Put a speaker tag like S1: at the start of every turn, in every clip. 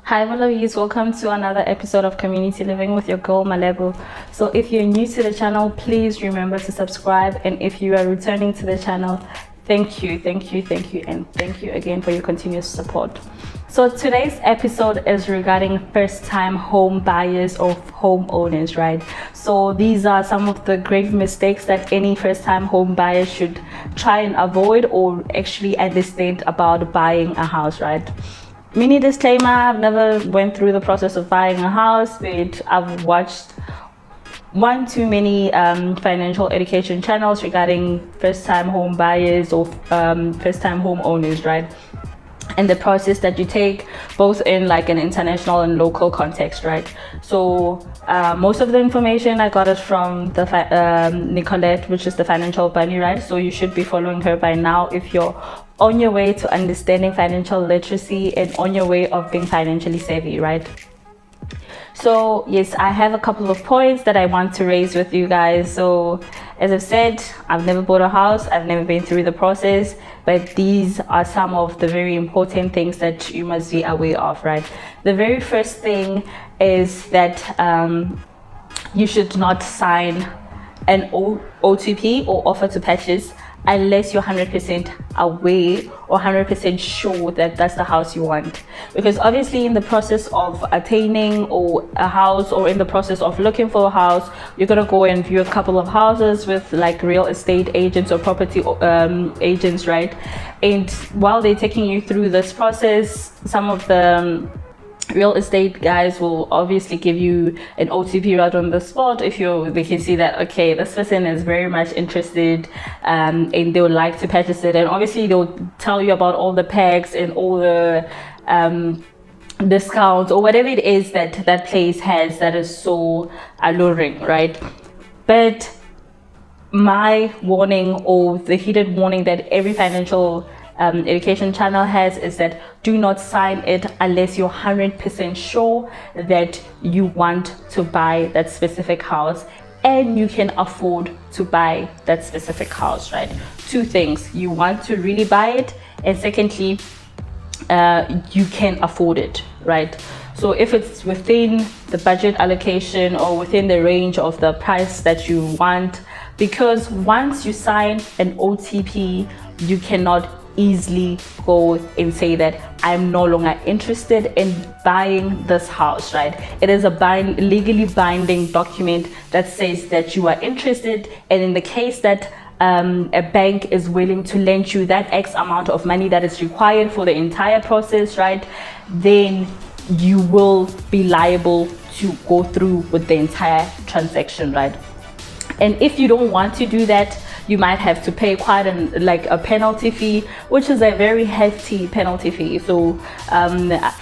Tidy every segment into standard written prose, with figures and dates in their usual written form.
S1: Hi Maloise, welcome to another episode of Community Living with your girl Malebu. So if you're new to the channel, please remember to subscribe, and if you are returning to the channel, thank you, and thank you again for your continuous support. So today's episode is regarding first-time home buyers or homeowners, right? So these are some of the grave mistakes that any first-time home buyer should try and avoid or actually understand about buying a house, right? Mini disclaimer, I've never went through the process of buying a house, but I've watched one too many financial education channels regarding first-time home buyers or first-time homeowners, right? And the process that you take both in like an international and local context, right? So most of the information I got it from the Nicolette, which is the financial bunny, right? So you should be following her by now if you're on your way to understanding financial literacy and on your way of being financially savvy, right? So yes, I have a couple of points that I want to raise with you guys. So as I've said, I've never bought a house, I've never been through the process, but these are some of the very important things that you must be aware of, right? The very first thing is that you should not sign an OTP or offer to purchase unless you're 100% aware or 100% sure that that's the house you want. Because obviously in the process of attaining or a house, or in the process of looking for a house, you're gonna go and view a couple of houses with like real estate agents or property agents, right? And while they're taking you through this process, some of the real estate guys will obviously give you an OTP right on the spot if they can see that, okay, this person is very much interested and they would like to purchase it. And obviously they'll tell you about all the packs and all the discounts or whatever it is that that place has that is so alluring, right? But my warning, or the heated warning that every financial education channel has, is that do not sign it unless you're 100% sure that you want to buy that specific house and you can afford to buy that specific house, right? Two things: you want to really buy it, and secondly, you can afford it, right? So if it's within the budget allocation or within the range of the price that you want, because once you sign an OTP, you cannot easily go and say that I'm no longer interested in buying this house, right? It is a legally binding document that says that you are interested, and in the case that a bank is willing to lend you that X amount of money that is required for the entire process, right, then you will be liable to go through with the entire transaction, right? And if you don't want to do that, you might have to pay quite a penalty fee, which is a very hefty penalty fee. So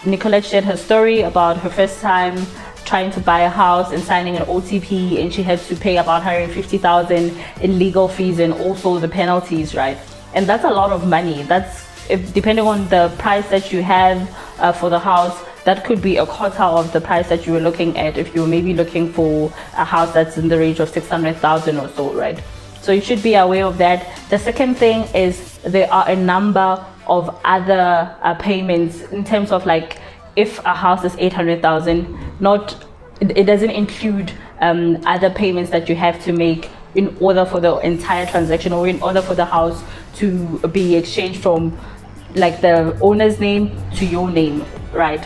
S1: Nicolette shared her story about her first time trying to buy a house and signing an OTP, and she had to pay about 150,000 in legal fees and also the penalties, right? And that's a lot of money. That's, depending on the price that you have for the house, that could be a quarter of the price that you were looking at if you were maybe looking for a house that's in the range of 600,000 or so, right? So you should be aware of that. The second thing is there are a number of other payments in terms of, like, if a house is 800,000, it doesn't include other payments that you have to make in order for the entire transaction, or in order for the house to be exchanged from like the owner's name to your name, right?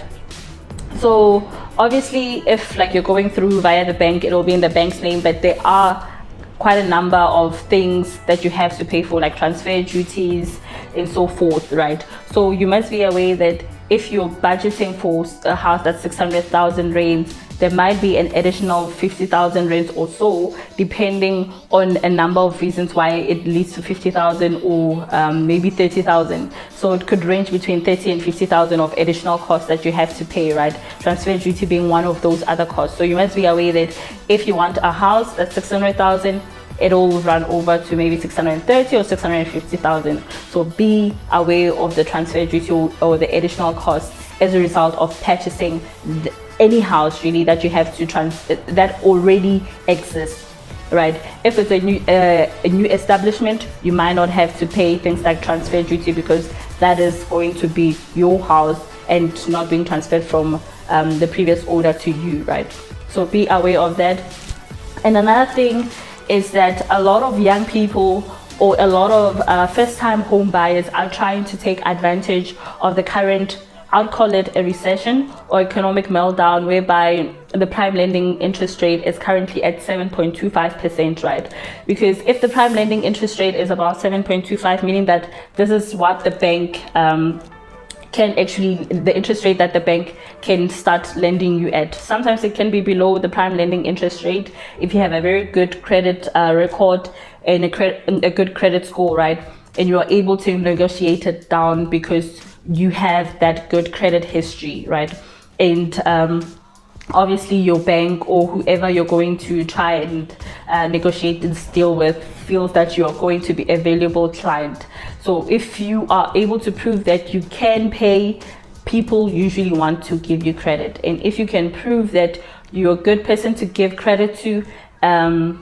S1: So obviously if like you're going through via the bank, it'll be in the bank's name, but there are quite a number of things that you have to pay for, like transfer duties and so forth, right? So you must be aware that if you're budgeting for a house that's 600,000 rands, there might be an additional 50,000 rands or so, depending on a number of reasons why it leads to 50,000 or maybe 30,000. So it could range between 30 and 50,000 of additional costs that you have to pay, right? Transfer duty being one of those other costs. So you must be aware that if you want a house that's 600,000, it'll run over to maybe 630 or 650,000. So be aware of the transfer duty or the additional costs as a result of purchasing any house really that you have to that already exists, right? If it's a new establishment, you might not have to pay things like transfer duty because that is going to be your house and not being transferred from the previous owner to you, right? So be aware of that. And another thing is that a lot of young people or a lot of first-time home buyers are trying to take advantage of the current, I'll call it a recession or economic meltdown, whereby the prime lending interest rate is currently at 7.25%, right? Because if the prime lending interest rate is about 7.25, meaning that this is what the bank can actually, the interest rate that the bank can start lending you at. Sometimes it can be below the prime lending interest rate if you have a very good credit record and a good credit score, right? And you are able to negotiate it down because you have that good credit history, right? And obviously your bank or whoever you're going to try and negotiate this deal with feels that you're going to be a valuable client. So if you are able to prove that you can pay, people usually want to give you credit. And if you can prove that you're a good person to give credit to, and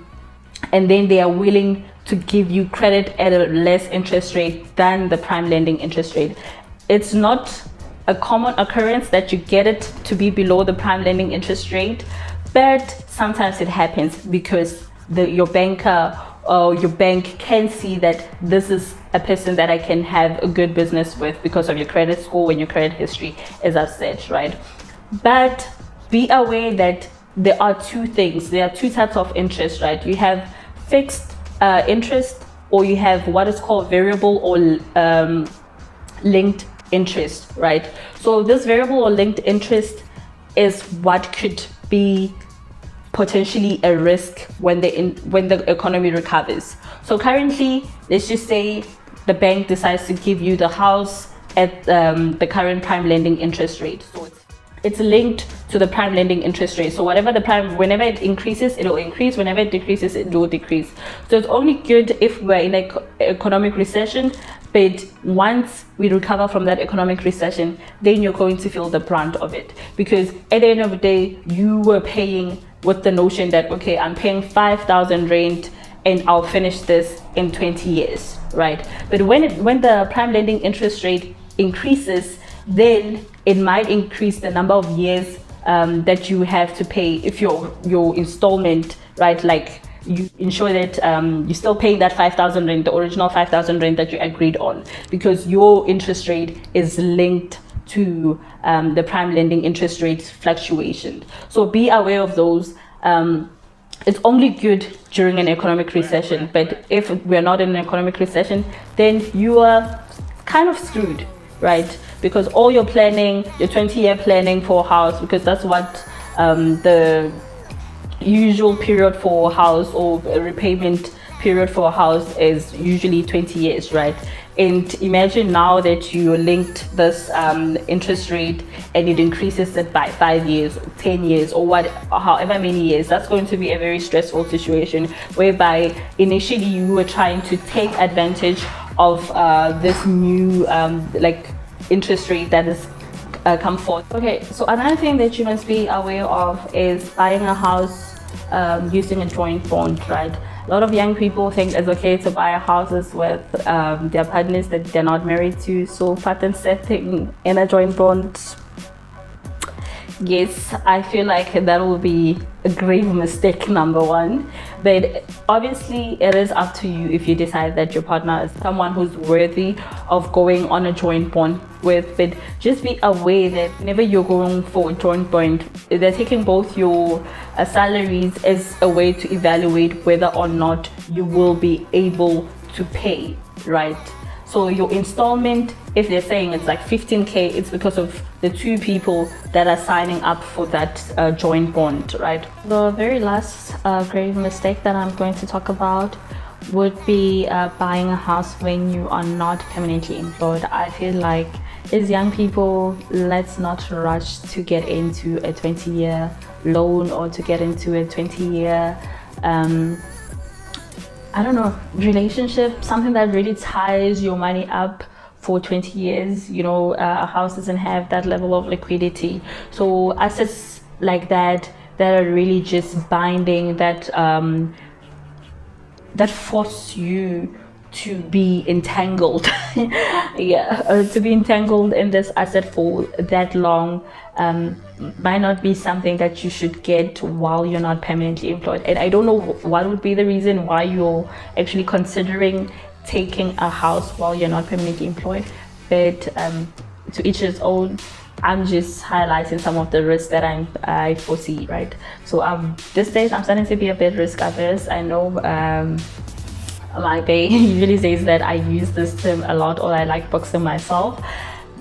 S1: then they are willing to give you credit at a less interest rate than the prime lending interest rate. It's not a common occurrence that you get it to be below the prime lending interest rate, but sometimes it happens because your banker or your bank can see that this is a person that I can have a good business with because of your credit score and your credit history, as I've said, right? But be aware that there are two things. There are two types of interest, right? You have fixed interest, or you have what is called variable or linked interest, right? So this variable or linked interest is what could be potentially a risk when the economy recovers. So currently, let's just say the bank decides to give you the house at the current prime lending interest rate. So it's linked to the prime lending interest rate. So whatever the prime, whenever it increases, it will increase. Whenever it decreases, it will decrease. So it's only good if we're in an economic recession. But once we recover from that economic recession, then you're going to feel the brunt of it. Because at the end of the day, you were paying with the notion that, okay, I'm paying 5,000 rand and I'll finish this in 20 years, right? But when the prime lending interest rate increases, then it might increase the number of years that you have to pay if your installment, right, like you ensure that you're still paying that 5,000 rand, the original 5,000 rand that you agreed on, because your interest rate is linked to the prime lending interest rate fluctuation. So be aware of those. It's only good during an economic recession, but if we're not in an economic recession, then you are kind of screwed, right? Because all your planning, your 20-year planning for a house, because that's what the usual period for a house or a repayment period for a house is usually 20 years, right? And imagine now that you linked this interest rate and it increases it by 5 years, 10 years, or however many years. That's going to be a very stressful situation, whereby initially you were trying to take advantage of this new interest rate that is come forth. Okay, so another thing that you must be aware of is buying a house using a joint bond, right? A lot of young people think it's okay to buy houses with their partners that they're not married to. So pattern setting in a joint bond, yes, I feel like that will be a grave mistake, number one. But obviously it is up to you if you decide that your partner is someone who's worthy of going on a joint bond with. But just be aware that whenever you're going for a joint bond, they're taking both your salaries as a way to evaluate whether or not you will be able to pay, right? So your installment, if they're saying it's like 15K, it's because of the two people that are signing up for that joint bond, right? The very last grave mistake that I'm going to talk about would be buying a house when you are not permanently employed. I feel like as young people, let's not rush to get into a 20-year loan or to get into a 20-year I don't know, relationship, something that really ties your money up for 20 years. You know, a house doesn't have that level of liquidity. So assets like that are really just binding, that that force you to be entangled to be entangled in this asset for that long might not be something that you should get while you're not permanently employed. And I don't know what would be the reason why you're actually considering taking a house while you're not permanently employed, but to each his own. I'm just highlighting some of the risks that I foresee, right? So these days I'm starting to be a bit risk averse. I know my bae usually says that I use this term a lot, or I like boxing myself,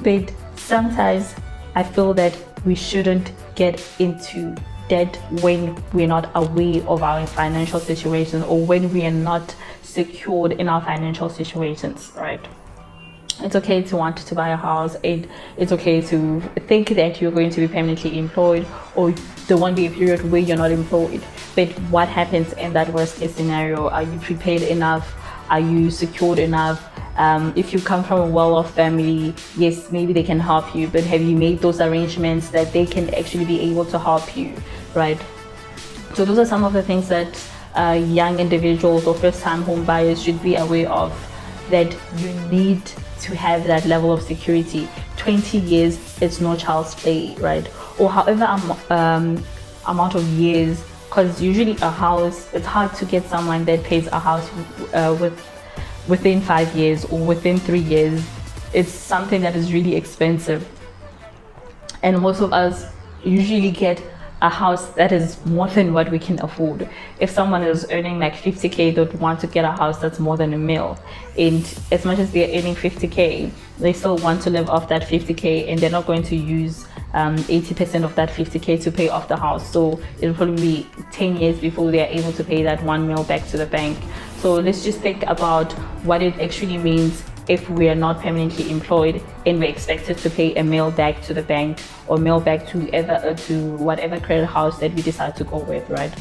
S1: but sometimes I feel that we shouldn't get into debt when we're not aware of our financial situations, or when we are not secured in our financial situations, right? It's okay to want to buy a house. It's okay to think that you're going to be permanently employed, or there won't be a period where you're not employed. But what happens in that worst case scenario? Are you prepared enough? Are you secured enough? If you come from a well-off family, yes, maybe they can help you, but have you made those arrangements that they can actually be able to help you, right? So those are some of the things that young individuals or first-time home buyers should be aware of, that you need to have that level of security. 20 years is no child's play, right? Or however amount of years, because usually a house, it's hard to get someone that pays a house within 5 years or within 3 years. It's something that is really expensive, and most of us usually get a house that is more than what we can afford. If someone is earning like 50k, they'd want to get a house that's more than a mil, and as much as they're earning 50k, they still want to live off that 50k, and they're not going to use 80% of that 50k to pay off the house. So it'll probably be 10 years before they're able to pay that 1 mil back to the bank. So let's just think about what it actually means if we are not permanently employed and we're expected to pay a mil back to the bank, or mail back to whatever credit house that we decide to go with, right?